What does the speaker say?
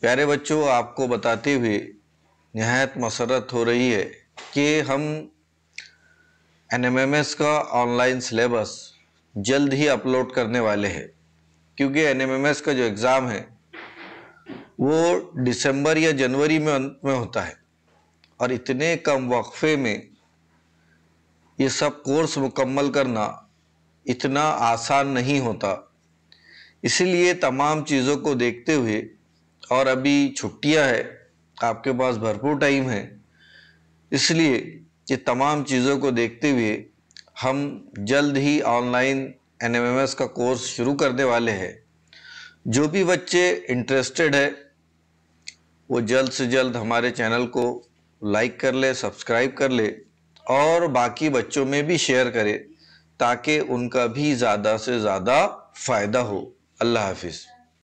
प्यारे बच्चों, आपको बताते हुए निहायत मसरत हो रही है कि हम एनएमएमएस का ऑनलाइन सिलेबस जल्द ही अपलोड करने वाले हैं, क्योंकि एनएमएमएस का जो एग्ज़ाम है वो दिसंबर या जनवरी में अंत में होता है और इतने कम वक्फे में ये सब कोर्स मुकम्मल करना इतना आसान नहीं होता। इसीलिए तमाम चीज़ों को देखते हुए और अभी छुट्टियां है, आपके पास भरपूर टाइम है, इसलिए ये तमाम चीज़ों को देखते हुए हम जल्द ही ऑनलाइन एनएमएमएस का कोर्स शुरू करने वाले हैं। जो भी बच्चे इंटरेस्टेड है वो जल्द से जल्द हमारे चैनल को लाइक कर ले, सब्सक्राइब कर ले और बाकी बच्चों में भी शेयर करे ताकि उनका भी ज़्यादा से ज़्यादा फ़ायदा हो। अल्लाह हाफिज़।